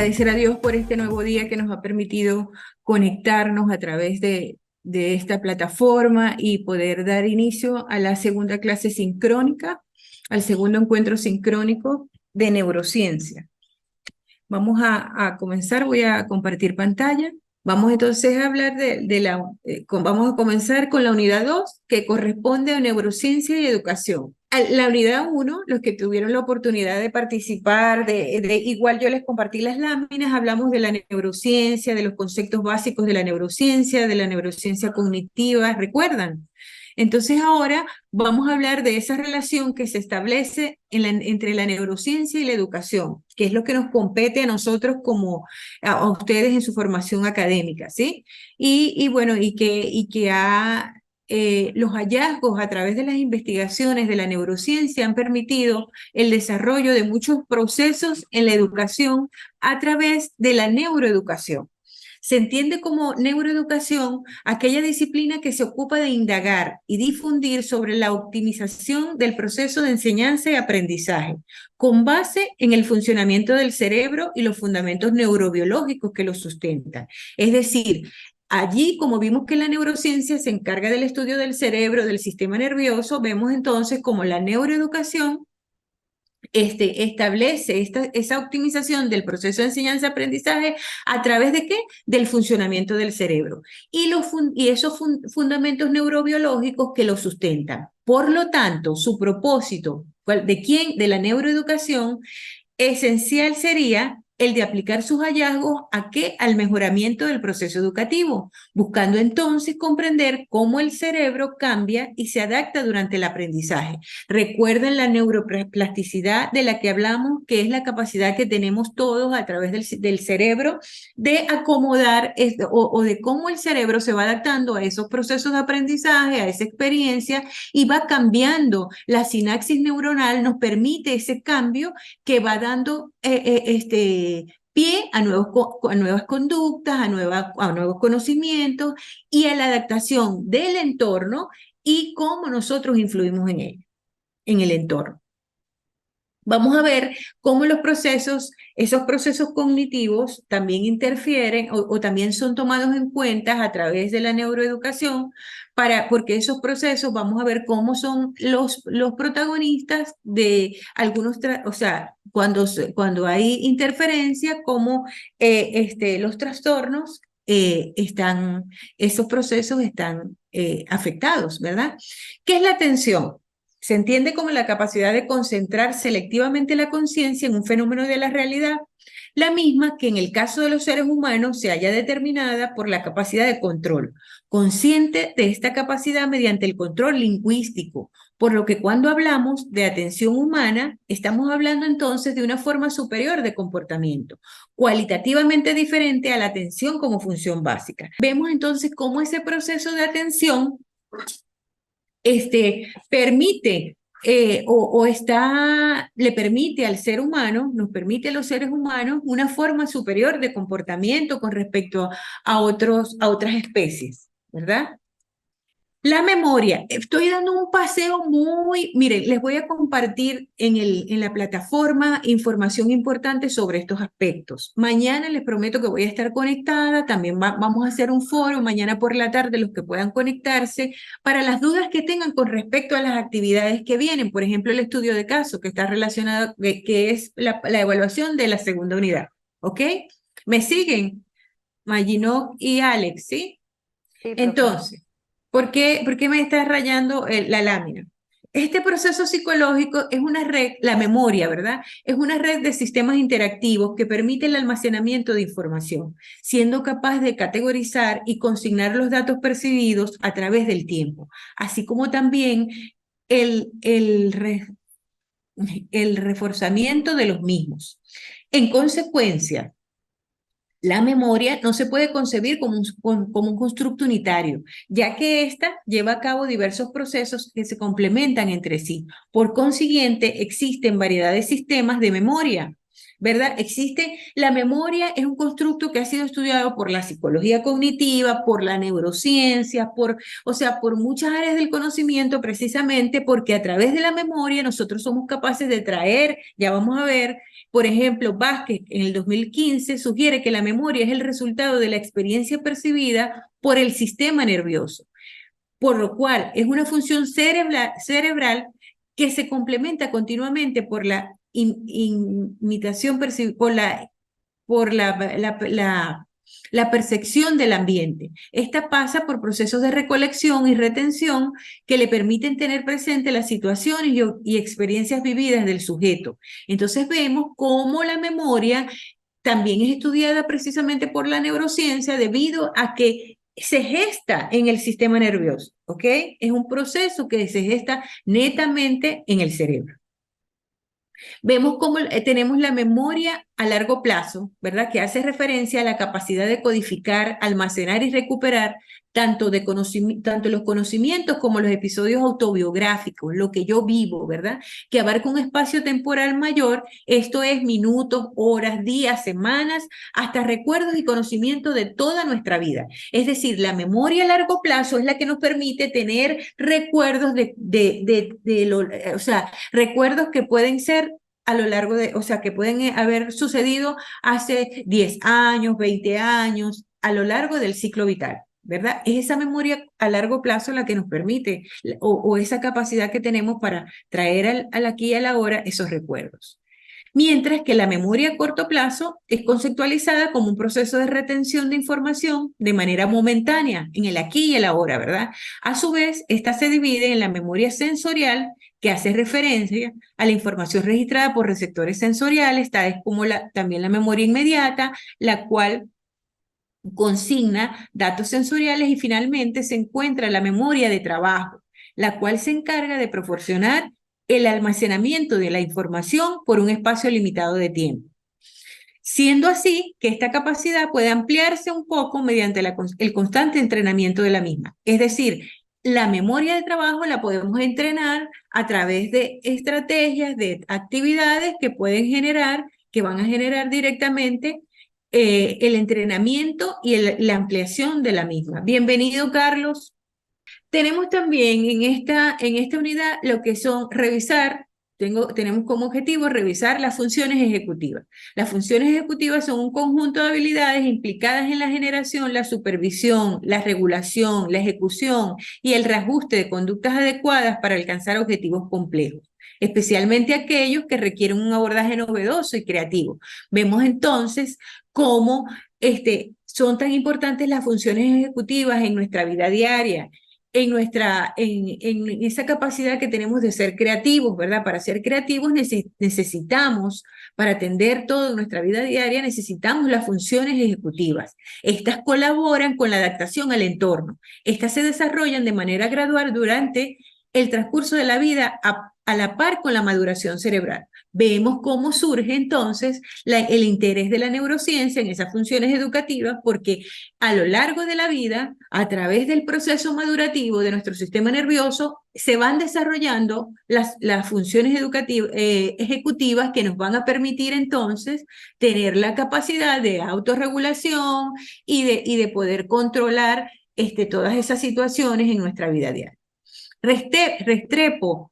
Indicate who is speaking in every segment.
Speaker 1: agradecer a Dios por este nuevo día que nos ha permitido conectarnos a través de esta plataforma y poder dar inicio a la segunda clase sincrónica, al segundo encuentro sincrónico de neurociencia. Vamos a comenzar, voy a compartir pantalla. Vamos entonces a hablar vamos a comenzar con la unidad 2, que corresponde a neurociencia y educación. La unidad 1, los que tuvieron la oportunidad de participar, igual yo les compartí las láminas, hablamos de la neurociencia, de los conceptos básicos de la neurociencia cognitiva, ¿recuerdan? Entonces ahora vamos a hablar de esa relación que se establece entre la neurociencia y la educación, que es lo que nos compete a nosotros como a ustedes en su formación académica, ¿sí? Bueno, los hallazgos a través de las investigaciones de la neurociencia han permitido el desarrollo de muchos procesos en la educación a través de la neuroeducación. Se entiende como neuroeducación aquella disciplina que se ocupa de indagar y difundir sobre la optimización del proceso de enseñanza y aprendizaje, con base en el funcionamiento del cerebro y los fundamentos neurobiológicos que lo sustentan. Es decir, allí, como vimos que la neurociencia se encarga del estudio del cerebro, del sistema nervioso, vemos entonces como la neuroeducación establece esa optimización del proceso de enseñanza-aprendizaje a través de ¿qué? Del funcionamiento del cerebro y esos fundamentos neurobiológicos que lo sustentan. Por lo tanto, su propósito, ¿de quién? De la neuroeducación, esencial sería el de aplicar sus hallazgos ¿a qué? Al mejoramiento del proceso educativo, buscando entonces comprender cómo el cerebro cambia y se adapta durante el aprendizaje. Recuerden la neuroplasticidad de la que hablamos, que es la capacidad que tenemos todos a través del cerebro de acomodar o de cómo el cerebro se va adaptando a esos procesos de aprendizaje, a esa experiencia y va cambiando. La sinapsis neuronal nos permite ese cambio que va dando pie a nuevas conductas, a nuevos conocimientos y a la adaptación del entorno y cómo nosotros influimos en él, en el entorno. Vamos a ver cómo esos procesos cognitivos también interfieren o también son tomados en cuenta a través de la neuroeducación, porque esos procesos vamos a ver cómo son los protagonistas de algunos, o sea, cuando hay interferencia, cómo los trastornos esos procesos están afectados, ¿verdad? ¿Qué es la atención? Se entiende como la capacidad de concentrar selectivamente la conciencia en un fenómeno de la realidad, la misma que en el caso de los seres humanos se halla determinada por la capacidad de control, consciente de esta capacidad mediante el control lingüístico, por lo que cuando hablamos de atención humana, estamos hablando entonces de una forma superior de comportamiento, cualitativamente diferente a la atención como función básica. Vemos entonces cómo ese proceso de atención permite le permite al ser humano, nos permite a los seres humanos una forma superior de comportamiento con respecto a otras especies, ¿verdad? La memoria, estoy dando un paseo miren, les voy a compartir en la plataforma información importante sobre estos aspectos. Mañana les prometo que voy a estar conectada, también vamos a hacer un foro mañana por la tarde, los que puedan conectarse, para las dudas que tengan con respecto a las actividades que vienen, por ejemplo, el estudio de caso que está relacionado, que es la evaluación de la segunda unidad, ¿ok? ¿Me siguen? Maginoc y Alex, ¿sí?
Speaker 2: Sí, profe.
Speaker 1: Entonces, ¿por qué me está rayando la lámina? Este proceso psicológico es una red, la memoria, ¿verdad? Es una red de sistemas interactivos que permite el almacenamiento de información, siendo capaz de categorizar y consignar los datos percibidos a través del tiempo, así como también el, el, re- el reforzamiento de los mismos. En consecuencia, la memoria no se puede concebir como un constructo unitario, ya que ésta lleva a cabo diversos procesos que se complementan entre sí. Por consiguiente, existen variedad de sistemas de memoria. ¿verdad? Existe, la memoria es un constructo que ha sido estudiado por la psicología cognitiva, por la neurociencia, o sea, por muchas áreas del conocimiento, precisamente porque a través de la memoria nosotros somos capaces de traer, ya vamos a ver, por ejemplo, Vázquez en el 2015 sugiere que la memoria es el resultado de la experiencia percibida por el sistema nervioso, por lo cual es una función cerebral que se complementa continuamente por la imitación, por la percepción del ambiente. Esta pasa por procesos de recolección y retención que le permiten tener presente las situaciones y experiencias vividas del sujeto. Entonces vemos cómo la memoria también es estudiada precisamente por la neurociencia debido a que se gesta en el sistema nervioso, ¿ok? Es un proceso que se gesta netamente en el cerebro. Vemos cómo tenemos la memoria a largo plazo, ¿verdad? Que hace referencia a la capacidad de codificar, almacenar y recuperar tanto los conocimientos como los episodios autobiográficos, lo que yo vivo, ¿verdad? Que abarca un espacio temporal mayor, esto es minutos, horas, días, semanas, hasta recuerdos y conocimientos de toda nuestra vida. Es decir, la memoria a largo plazo es la que nos permite tener recuerdos o sea, recuerdos que pueden ser a lo largo o sea, que pueden haber sucedido hace 10 años, 20 años, a lo largo del ciclo vital, ¿verdad? Es esa memoria a largo plazo la que nos permite, o esa capacidad que tenemos para traer al aquí y a la hora esos recuerdos. Mientras que la memoria a corto plazo es conceptualizada como un proceso de retención de información de manera momentánea, en el aquí y el ahora, ¿verdad? A su vez, esta se divide en la memoria sensorial, que hace referencia a la información registrada por receptores sensoriales, tales como también la memoria inmediata, la cual consigna datos sensoriales, y finalmente se encuentra la memoria de trabajo, la cual se encarga de proporcionar el almacenamiento de la información por un espacio limitado de tiempo. Siendo así que esta capacidad puede ampliarse un poco mediante el constante entrenamiento de la misma. Es decir, la memoria de trabajo la podemos entrenar a través de estrategias, de actividades que pueden generar, que van a generar directamente el entrenamiento y la ampliación de la misma. Bienvenido, Carlos. Tenemos también en esta unidad lo que son tenemos como objetivo revisar las funciones ejecutivas. Las funciones ejecutivas son un conjunto de habilidades implicadas en la generación, la supervisión, la regulación, la ejecución y el reajuste de conductas adecuadas para alcanzar objetivos complejos, especialmente aquellos que requieren un abordaje novedoso y creativo. Vemos entonces cómo son tan importantes las funciones ejecutivas en nuestra vida diaria, en esa capacidad que tenemos de ser creativos, ¿verdad? Para ser creativos necesitamos, para atender toda nuestra vida diaria, necesitamos las funciones ejecutivas. Estas colaboran con la adaptación al entorno. Estas se desarrollan de manera gradual durante el transcurso de la vida a la par con la maduración cerebral. Vemos cómo surge entonces el interés de la neurociencia en esas funciones educativas, porque a lo largo de la vida, a través del proceso madurativo de nuestro sistema nervioso, se van desarrollando las funciones ejecutivas que nos van a permitir entonces tener la capacidad de autorregulación y de poder controlar todas esas situaciones en nuestra vida diaria. Restrepo,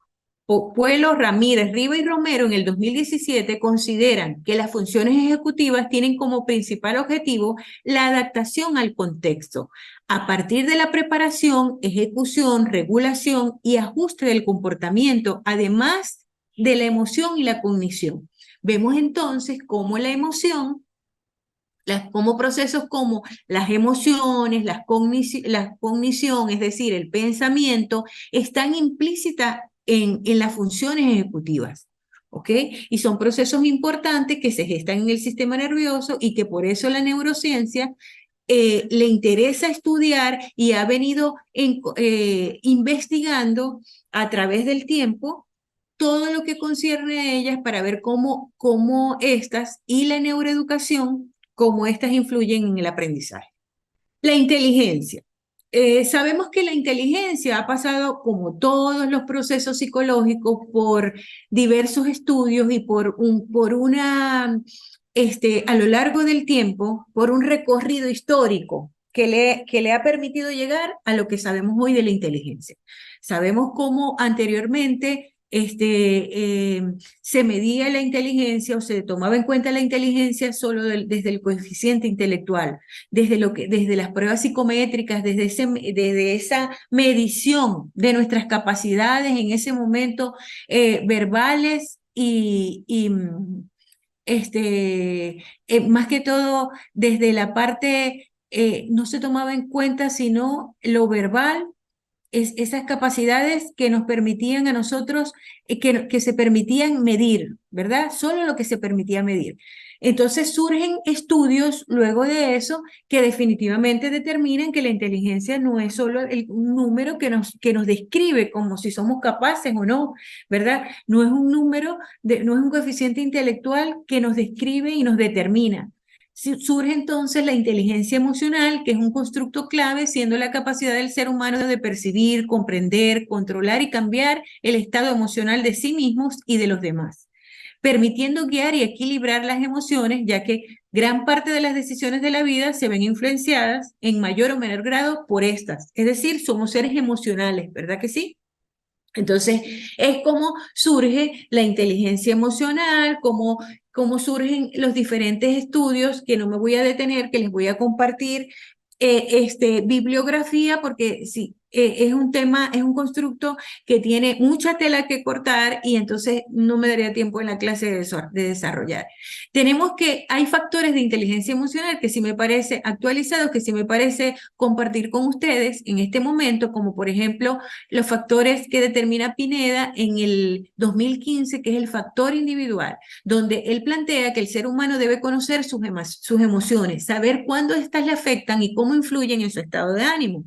Speaker 1: Puelo, Ramírez, Riva y Romero en el 2017 consideran que las funciones ejecutivas tienen como principal objetivo la adaptación al contexto, a partir de la preparación, ejecución, regulación y ajuste del comportamiento, además de la emoción y la cognición. Vemos entonces cómo la emoción, como procesos como las emociones, la cognición, es decir, el pensamiento, están implícitas en las funciones ejecutivas, ¿ok? Y son procesos importantes que se gestan en el sistema nervioso y que por eso la neurociencia le interesa estudiar y ha venido investigando a través del tiempo todo lo que concierne a ellas para ver cómo estas y la neuroeducación, cómo estas influyen en el aprendizaje. La inteligencia. Sabemos que la inteligencia ha pasado, como todos los procesos psicológicos, por diversos estudios y a lo largo del tiempo, por un recorrido histórico que le ha permitido llegar a lo que sabemos hoy de la inteligencia. Sabemos cómo anteriormente se medía la inteligencia o se tomaba en cuenta la inteligencia solo desde el coeficiente intelectual, desde las pruebas psicométricas, desde esa medición de nuestras capacidades en ese momento, verbales más que todo desde la parte, no se tomaba en cuenta sino lo verbal, esas capacidades que nos permitían a nosotros, que se permitían medir, ¿verdad? Solo lo que se permitía medir. Entonces surgen estudios luego de eso que definitivamente determinan que la inteligencia no es solo un número que nos describe como si somos capaces o no, ¿verdad? No es un número, no es un coeficiente intelectual que nos describe y nos determina. Surge entonces la inteligencia emocional, que es un constructo clave, siendo la capacidad del ser humano de percibir, comprender, controlar y cambiar el estado emocional de sí mismos y de los demás, permitiendo guiar y equilibrar las emociones, ya que gran parte de las decisiones de la vida se ven influenciadas en mayor o menor grado por estas. Es decir, somos seres emocionales, ¿verdad que sí? Entonces, es como surge la inteligencia emocional, como surgen los diferentes estudios, que no me voy a detener, que les voy a compartir bibliografía, porque sí, es un tema, es un constructo que tiene mucha tela que cortar y entonces no me daría tiempo en la clase de desarrollar. Hay factores de inteligencia emocional que sí me parece actualizados, que sí me parece compartir con ustedes en este momento, como por ejemplo los factores que determina Pineda en el 2015, que es el factor individual, donde él plantea que el ser humano debe conocer sus emociones, saber cuándo éstas le afectan y cómo influyen en su estado de ánimo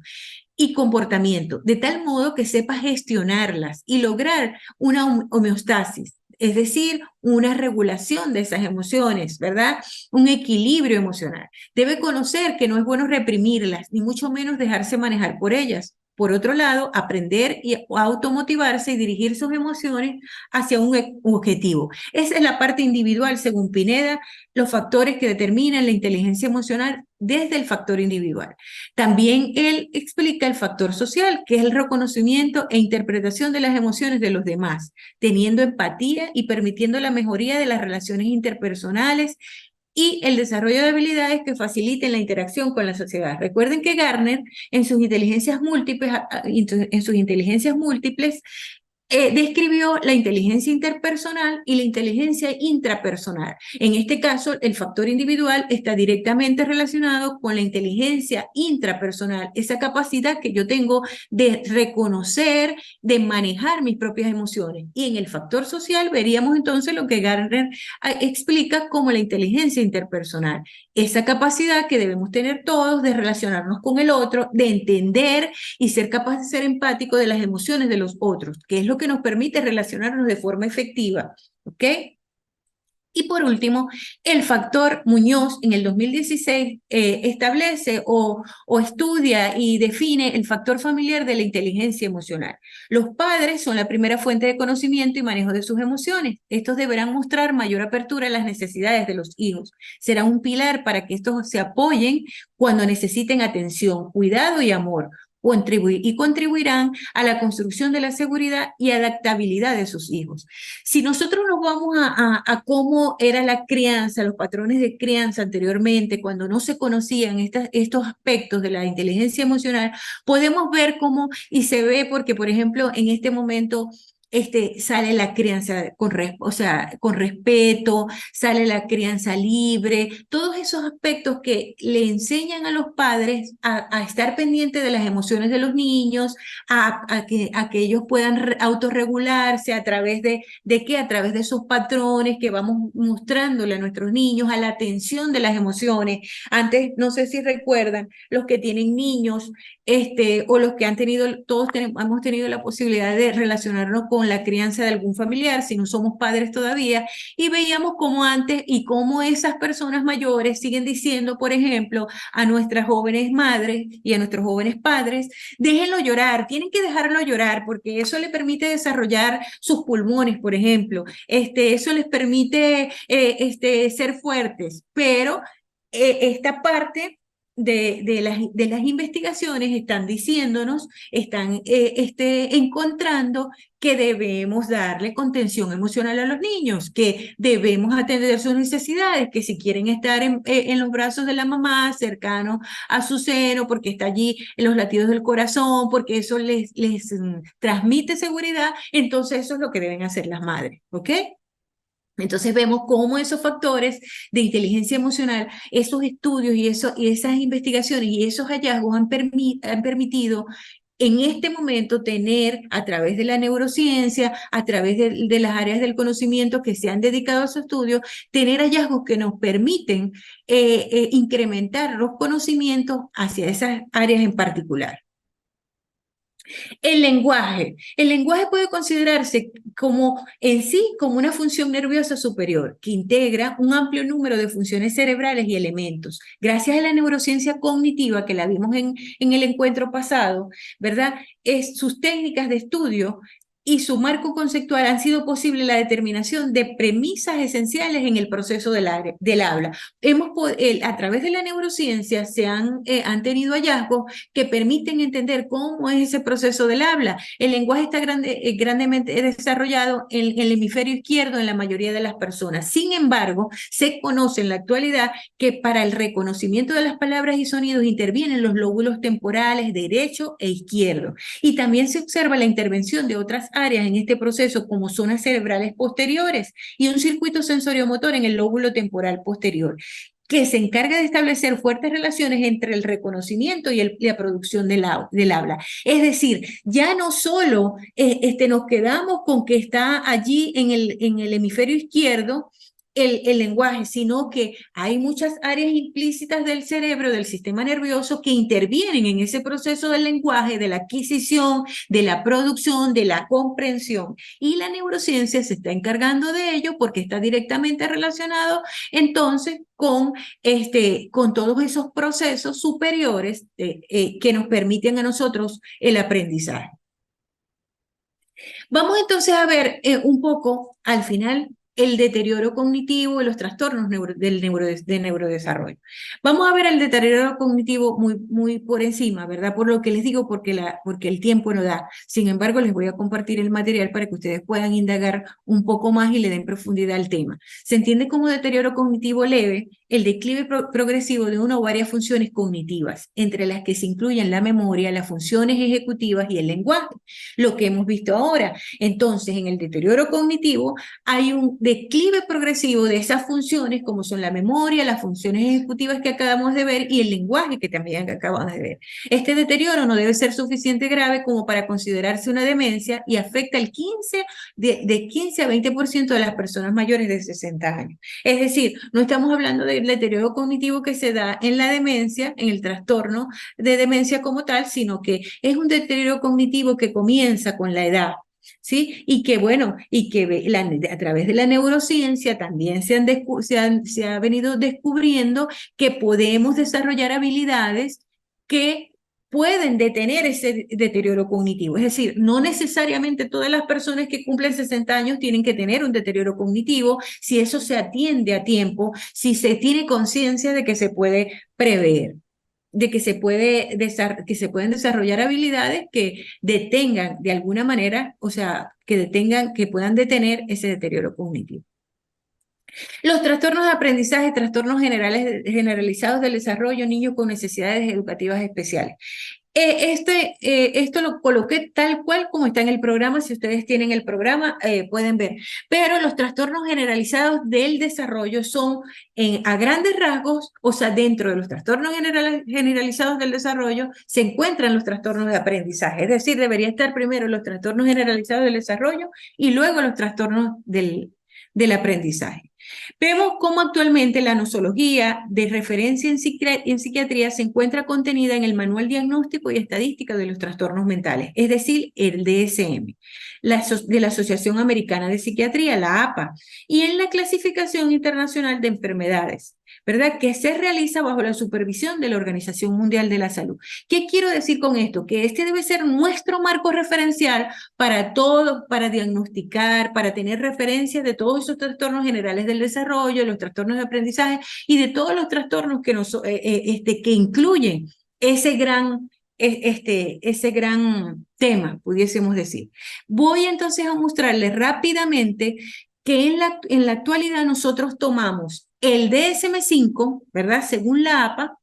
Speaker 1: y comportamiento, de tal modo que sepa gestionarlas y lograr una homeostasis, es decir, una regulación de esas emociones, ¿verdad? Un equilibrio emocional. Debe conocer que no es bueno reprimirlas, ni mucho menos dejarse manejar por ellas. Por otro lado, aprender y automotivarse y dirigir sus emociones hacia un objetivo. Esa es la parte individual, según Pineda, los factores que determinan la inteligencia emocional desde el factor individual. También él explica el factor social, que es el reconocimiento e interpretación de las emociones de los demás, teniendo empatía y permitiendo la mejoría de las relaciones interpersonales y el desarrollo de habilidades que faciliten la interacción con la sociedad. Recuerden que Gardner, en sus inteligencias múltiples, describió la inteligencia interpersonal y la inteligencia intrapersonal. En este caso, el factor individual está directamente relacionado con la inteligencia intrapersonal, esa capacidad que yo tengo de reconocer, de manejar mis propias emociones. Y en el factor social veríamos entonces lo que Gardner explica como la inteligencia interpersonal, esa capacidad que debemos tener todos de relacionarnos con el otro, de entender y ser capaz de ser empático de las emociones de los otros, que es lo que nos permite relacionarnos de forma efectiva, ¿ok? Y por último, el factor Muñoz en el 2016 establece o estudia y define el factor familiar de la inteligencia emocional. Los padres son la primera fuente de conocimiento y manejo de sus emociones. Estos deberán mostrar mayor apertura a las necesidades de los hijos. Será un pilar para que estos se apoyen cuando necesiten atención, cuidado y amor, y contribuirán a la construcción de la seguridad y adaptabilidad de sus hijos. Si nosotros nos vamos a cómo era la crianza, los patrones de crianza anteriormente, cuando no se conocían estos aspectos de la inteligencia emocional, podemos ver cómo, y se ve porque, por ejemplo, en este momento sale la crianza con respeto, sale la crianza libre, todos esos aspectos que le enseñan a los padres a estar pendientes de las emociones de los niños, a que ellos puedan autorregularse a través ¿de qué? A través de esos patrones que vamos mostrándole a nuestros niños, a la atención de las emociones. Antes, no sé si recuerdan, los que tienen niños, o los que han tenido, hemos tenido la posibilidad de relacionarnos con la crianza de algún familiar, si no somos padres todavía, y veíamos cómo antes y cómo esas personas mayores siguen diciendo, por ejemplo, a nuestras jóvenes madres y a nuestros jóvenes padres, déjenlo llorar, tienen que dejarlo llorar, porque eso le permite desarrollar sus pulmones, por ejemplo, eso les permite ser fuertes, pero esta parte de las investigaciones están diciéndonos, están encontrando que debemos darle contención emocional a los niños, que debemos atender sus necesidades, que si quieren estar en los brazos de la mamá, cercano a su seno, porque está allí en los latidos del corazón, porque eso les transmite seguridad, entonces eso es lo que deben hacer las madres, ¿ok? Entonces vemos cómo esos factores de inteligencia emocional, esos estudios y esas investigaciones y esos hallazgos han permitido en este momento tener a través de la neurociencia, a través de las áreas del conocimiento que se han dedicado a su estudio, tener hallazgos que nos permiten incrementar los conocimientos hacia esas áreas en particular. El lenguaje puede considerarse como en sí como una función nerviosa superior que integra un amplio número de funciones cerebrales y elementos. Gracias a la neurociencia cognitiva que la vimos en el encuentro pasado, ¿verdad? Sus técnicas de estudio y su marco conceptual han sido posible la determinación de premisas esenciales en el proceso del habla. A través de la neurociencia han tenido hallazgos que permiten entender cómo es ese proceso del habla. El lenguaje está grandemente desarrollado en el hemisferio izquierdo en la mayoría de las personas. Sin embargo, se conoce en la actualidad que para el reconocimiento de las palabras y sonidos intervienen los lóbulos temporales derecho e izquierdo. Y también se observa la intervención de otras áreas en este proceso como zonas cerebrales posteriores y un circuito sensoriomotor en el lóbulo temporal posterior que se encarga de establecer fuertes relaciones entre el reconocimiento y la producción del habla. Es decir, ya no solo nos quedamos con que está allí en el hemisferio izquierdo el lenguaje, sino que hay muchas áreas implícitas del cerebro, del sistema nervioso, que intervienen en ese proceso del lenguaje, de la adquisición, de la producción, de la comprensión. Y la neurociencia se está encargando de ello porque está directamente relacionado entonces con todos esos procesos superiores que nos permiten a nosotros el aprendizaje. Vamos entonces a ver un poco al final el deterioro cognitivo y los trastornos del neurodesarrollo. Vamos a ver el deterioro cognitivo muy por encima, ¿verdad? Por lo que les digo, porque el tiempo no da. Sin embargo, les voy a compartir el material para que ustedes puedan indagar un poco más y le den profundidad al tema. Se entiende como deterioro cognitivo leve el declive progresivo de una o varias funciones cognitivas, entre las que se incluyen la memoria, las funciones ejecutivas y el lenguaje, lo que hemos visto ahora. Entonces, en el deterioro cognitivo hay un declive progresivo de esas funciones, como son la memoria, las funciones ejecutivas que acabamos de ver y el lenguaje que también acabamos de ver. Este deterioro no debe ser suficiente grave como para considerarse una demencia y afecta el de 15 a 20% de las personas mayores de 60 años. Es decir, no estamos hablando del deterioro cognitivo que se da en la demencia, en el trastorno de demencia como tal, sino que es un deterioro cognitivo que comienza con la edad. ¿Sí? Y que bueno, a través de la neurociencia también se ha venido descubriendo que podemos desarrollar habilidades que pueden detener ese deterioro cognitivo. Es decir, no necesariamente todas las personas que cumplen 60 años tienen que tener un deterioro cognitivo si eso se atiende a tiempo, si se tiene conciencia de que se puede prever, de que se pueden desarrollar habilidades que detengan de alguna manera, o sea, que puedan detener ese deterioro cognitivo. Los trastornos de aprendizaje, trastornos generalizados del desarrollo, niños con necesidades educativas especiales. Esto lo coloqué tal cual como está en el programa. Si ustedes tienen el programa, pueden ver. Pero los trastornos generalizados del desarrollo son a grandes rasgos, o sea, dentro de los trastornos generalizados del desarrollo se encuentran los trastornos de aprendizaje. Es decir, debería estar primero los trastornos generalizados del desarrollo y luego los trastornos del aprendizaje. Vemos cómo actualmente la nosología de referencia en psiquiatría se encuentra contenida en el Manual Diagnóstico y Estadística de los Trastornos Mentales, es decir, el DSM, de la Asociación Americana de Psiquiatría, la APA, y en la Clasificación Internacional de Enfermedades, ¿verdad? Que se realiza bajo la supervisión de la Organización Mundial de la Salud. ¿Qué quiero decir con esto? Que este debe ser nuestro marco referencial para todos, para diagnosticar, para tener referencias de todos esos trastornos generales del desarrollo, los trastornos de aprendizaje y de todos los trastornos que incluyen ese ese gran tema, pudiésemos decir. Voy entonces a mostrarles rápidamente que en la actualidad nosotros tomamos el DSM-5, ¿verdad? Según la APA,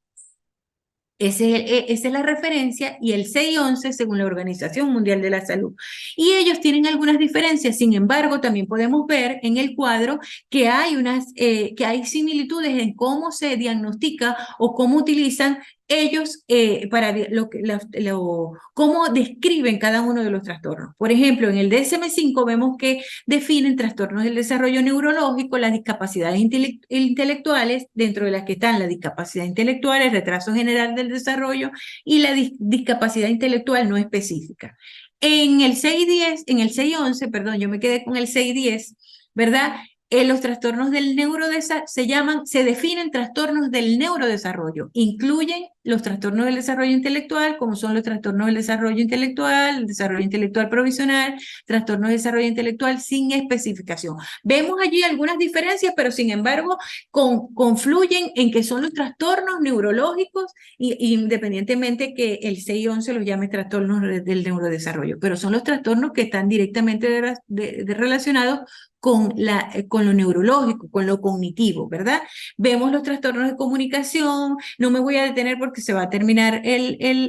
Speaker 1: esa es la referencia, y el 611 según la Organización Mundial de la Salud. Y ellos tienen algunas diferencias, sin embargo, también podemos ver en el cuadro que que hay similitudes en cómo se diagnostica o cómo utilizan ellos para cómo describen cada uno de los trastornos. Por ejemplo, en el DSM-5 vemos que definen trastornos del desarrollo neurológico, las discapacidades intelectuales, dentro de las que están la discapacidad intelectual, el retraso general del desarrollo y la discapacidad intelectual no específica. En el 610, en el 611, perdón, yo me quedé con el 610, ¿verdad? Los trastornos del neurodesarrollo se definen trastornos del neurodesarrollo. Incluyen los trastornos del desarrollo intelectual, como son los trastornos del desarrollo intelectual, el desarrollo intelectual provisional, trastornos de desarrollo intelectual sin especificación. Vemos allí algunas diferencias, pero sin embargo confluyen en que son los trastornos neurológicos, independientemente que el 611 los llame trastornos del neurodesarrollo, pero son los trastornos que están directamente relacionados con lo neurológico, con lo cognitivo, ¿verdad? Vemos los trastornos de comunicación, no me voy a detener porque se va a terminar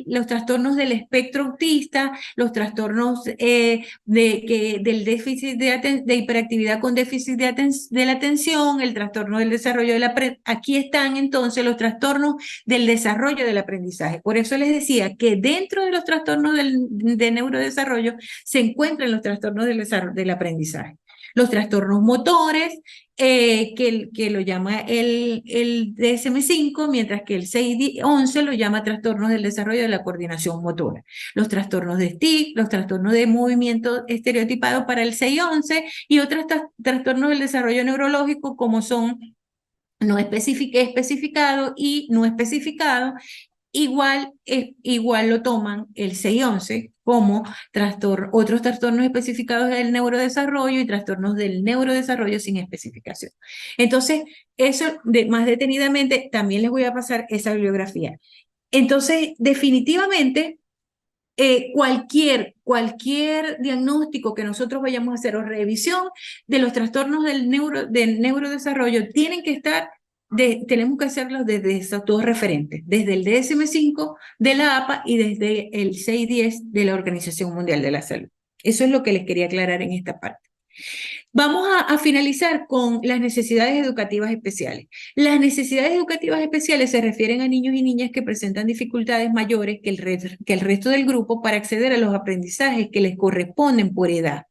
Speaker 1: los trastornos del espectro autista, los trastornos del déficit de hiperactividad con déficit de la atención, el trastorno del desarrollo del aprendizaje. Aquí están entonces los trastornos del desarrollo del aprendizaje. Por eso les decía que dentro de los trastornos de neurodesarrollo se encuentran los trastornos del aprendizaje. Los trastornos motores, que lo llama el DSM-5, mientras que el 611 lo llama trastornos del desarrollo de la coordinación motora. Los trastornos de STIC, los trastornos de movimiento estereotipado para el 611 y otros trastornos del desarrollo neurológico como son no especificado y no especificado. Igual lo toman el 611 como otros trastornos especificados del neurodesarrollo y trastornos del neurodesarrollo sin especificación. Entonces, eso más detenidamente también les voy a pasar esa bibliografía. Entonces, definitivamente, cualquier diagnóstico que nosotros vayamos a hacer o revisión de los trastornos del neurodesarrollo tienen que estar tenemos que hacerlo desde esos dos referentes, desde el DSM-5 de la APA y desde el 610 de la Organización Mundial de la Salud. Eso es lo que les quería aclarar en esta parte. Vamos a finalizar con las necesidades educativas especiales. Las necesidades educativas especiales se refieren a niños y niñas que presentan dificultades mayores que el resto del grupo para acceder a los aprendizajes que les corresponden por edad,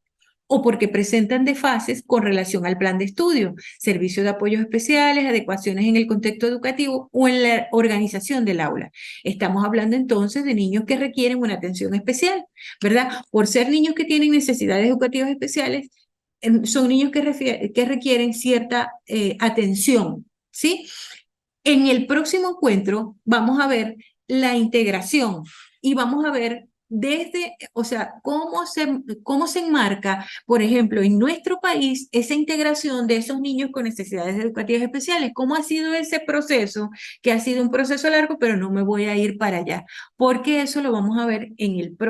Speaker 1: o porque presentan desfases con relación al plan de estudio, servicios de apoyos especiales, adecuaciones en el contexto educativo o en la organización del aula. Estamos hablando entonces de niños que requieren una atención especial, ¿verdad? Por ser niños que tienen necesidades educativas especiales, son niños que requieren cierta atención, ¿sí? En el próximo encuentro vamos a ver la integración y vamos a ver o sea, cómo se enmarca, por ejemplo, en nuestro país, esa integración de esos niños con necesidades educativas especiales. ¿Cómo ha sido ese proceso? Que ha sido un proceso largo, pero no me voy a ir para allá, porque eso lo vamos a ver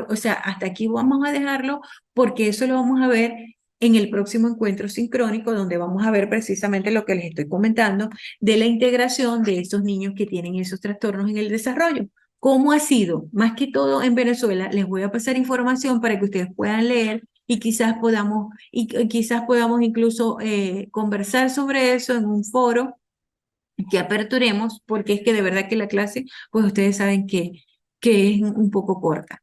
Speaker 1: o sea, hasta aquí vamos a dejarlo, porque eso lo vamos a ver en el próximo encuentro sincrónico, donde vamos a ver precisamente lo que les estoy comentando de la integración de esos niños que tienen esos trastornos en el desarrollo. ¿Cómo ha sido? Más que todo en Venezuela, les voy a pasar información para que ustedes puedan leer y quizás podamos incluso conversar sobre eso en un foro que aperturemos, porque es que de verdad que la clase, pues ustedes saben que es un poco corta.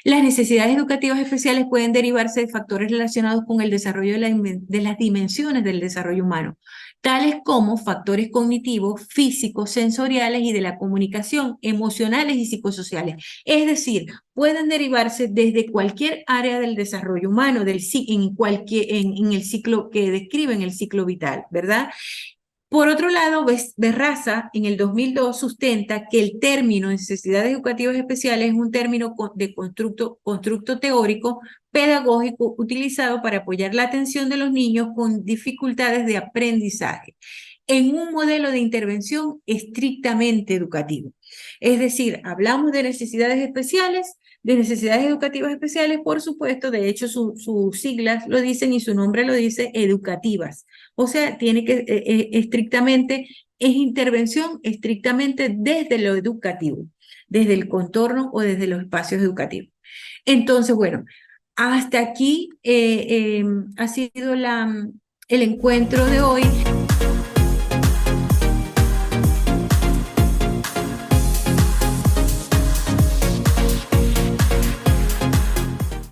Speaker 1: Las necesidades educativas especiales pueden derivarse de factores relacionados con el desarrollo de las dimensiones del desarrollo humano, tales como factores cognitivos, físicos, sensoriales y de la comunicación, emocionales y psicosociales. Es decir, pueden derivarse desde cualquier área del desarrollo humano, en el ciclo que describen el ciclo vital, ¿verdad? Por otro lado, Berraza en el 2002 sustenta que el término necesidades educativas especiales es un término de constructo teórico pedagógico utilizado para apoyar la atención de los niños con dificultades de aprendizaje en un modelo de intervención estrictamente educativo. Es decir, hablamos de necesidades especiales, de necesidades educativas especiales, por supuesto, de hecho sus siglas lo dicen y su nombre lo dice, educativas. O sea, tiene que estrictamente, es intervención estrictamente desde lo educativo, desde el contorno o desde los espacios educativos. Entonces, bueno, hasta aquí ha sido el encuentro de hoy.